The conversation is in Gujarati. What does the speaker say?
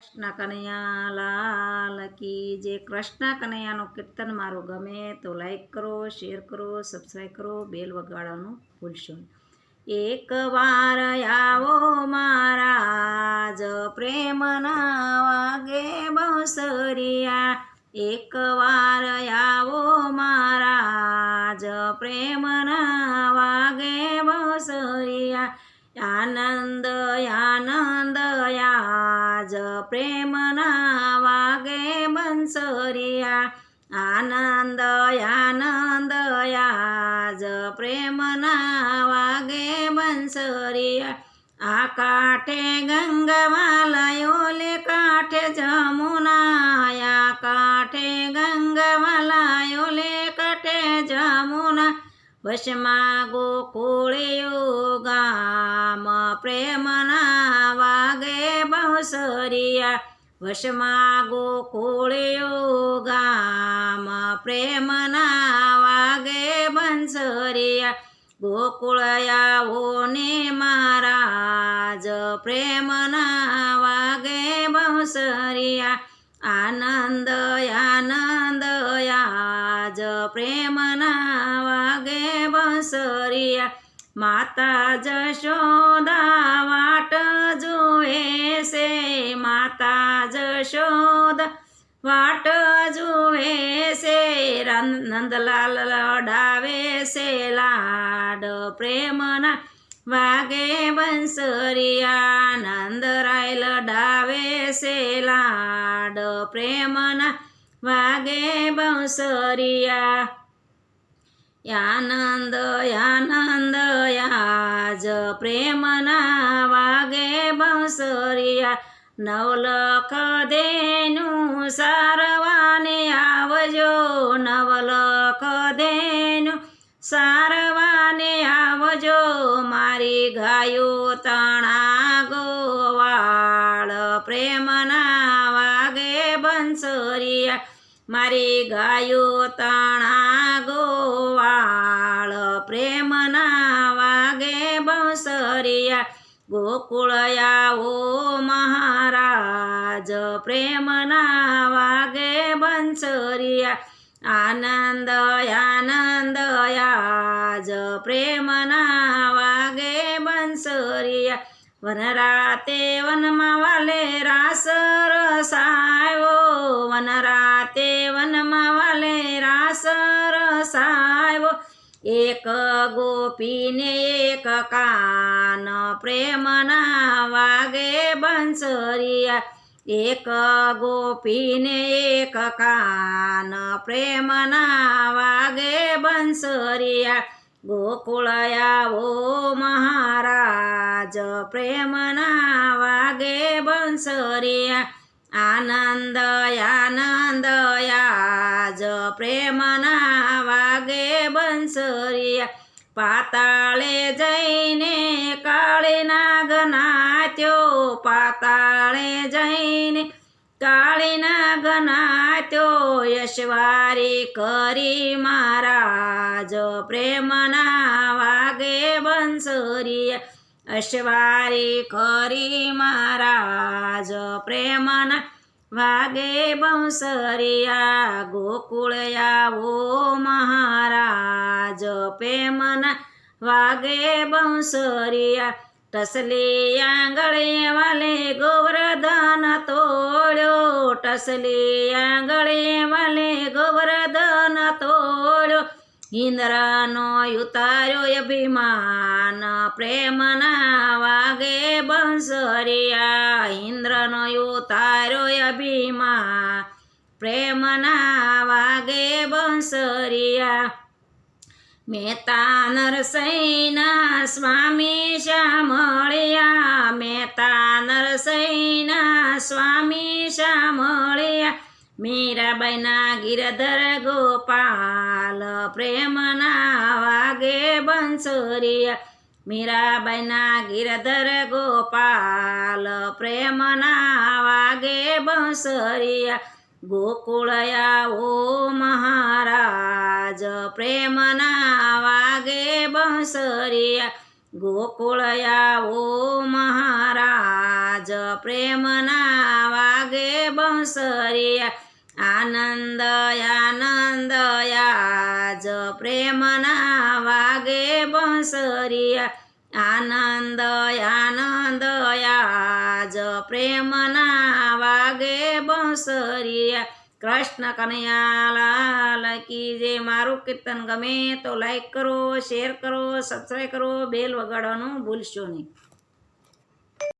કૃષ્ણ કનૈયા લાલ કી જે કૃષ્ણ કનૈયાનું કીર્તન મારું ગમે તો લાઈક કરો, શેર કરો, સબસ્ક્રાઈબ કરો, બેલ વગાડવાનું ભૂલશો નહીં. એક વાર આવો મહારાજ પ્રેમના વાગે બંસરિયા. એક વાર આવો મહારાજ પ્રેમના વાગે બંસરિયા. આનંદ આનંદ આજ પ્રેમના વાગે બંસરિયા. આનંદ આનંદ આજ પ્રેમના વાગે બંસરિયા. આ કાંઠે ગંગા લાયો લે કાંઠે જમુના. આ કાંઠે ગંગા લાયો લે કાંઠે જમુના. વશમાં ગોકુળિયું ગામ પ્રેમના વાગે બંસરિયા. વશમાં ગોકુળિયું ગામ પ્રેમના વાગે બંસરિયા. ગોકુળ આવો ને મહારાજ પ્રેમના વાગે બંસરિયા. આનંદ આનંદ આજ પ્રેમના વાગે બંસરિયા. માતા જશોદા વાટ જુએ છે. માતા જશોદા વાટ જુએ છે. નંદલાલ લડાવે છે લાડ પ્રેમના વાગે બંસરિયા. નંદરાય લડાવે છે લાડ પ્રેમના વાગે બંસરિયા. આનંદ આનંદ આજ પ્રેમના વાગે બંસરિયા. નવલખ દેનું સારવાને આવજો. નવલખ દેનું સારવાને આવજો. મારી ગાયો તણા ગોવાળ પ્રેમના વાગે બંસરિયા. મારી ગાયો તણા ગોવાળ પ્રેમના વાગે બંસરિયા. ગોકુળ આવો મહારાજ પ્રેમના વાગે બંસરિયા. આનંદ આનંદ આજ પ્રેમના વાગે બંસરિયા. વનરાતે વનમાં વાલે રાસ રસાયો. વનરાતે વનમાં વાલે રાસ રસાયો. એક ગોપીને એક કાન પ્રેમના વાગે બંસરિયા. એક ગોપીને એક કાન પ્રેમના વાગે બંસરિયા. ગોકુળ આવો મહારાજ પ્રેમના વાગે બંસરિયા. આનંદ આનંદ આજ પ્રેમના વાગે બંસરિયા. પાતાળે જઈને કાળી નાગ નાત્યો. પાતાળે જઈને કાળી નાગ નાત્યો. યશવારી કરી મહારાજ પ્રેમના વાગે બંસરિયા. અશ્વારી કરી મહારાજ પ્રેમના વાગે બંસરિયા. ગોકુળ આવો મહારાજ પ્રેમના વાગે બંસરિયા. ટસલી આંગળે વાલે ગોવર્ધન તોડ્યો. ટસલી આંગળે વાલે ગોવર્ધન તોડ્યો. ઇન્દ્રનો ઉતાર્યો અભિમાન પ્રેમના વાગે બંસરિયા. ઇન્દ્રનો ઉતાર્યો અભિમાન પ્રેમના વાગે બંસરિયા. મહેતા નરસૈના સ્વામી શામળિયા. મહેતા નરસૈના સ્વામી શામળિયા. મીરાબાઈના ગિરધર ગોપાલ પ્રેમના વાગે બંસરિયા. મીરાબાઈના ગિરધર ગોપાલ પ્રેમના વાગે બંસરિયા. ગોકુળ આવો મહારાજ પ્રેમના વાગે બંસરિયા. ગોકુળ આવો મહારાજ પ્રેમના વાગે બંસરિયા આનંદ આનંદ આજ પ્રેમના વાગે બંસરિયા આનંદ આનંદ આજ પ્રેમના વાગે બંસરિયા કૃષ્ણ કનૈયા લાલ કી જય. મારું કીર્તન ગમે તો લાઈક કરો, શેર કરો, સબસ્ક્રાઈબ કરો, બેલ વગાડવાનું ભૂલશો નહીં.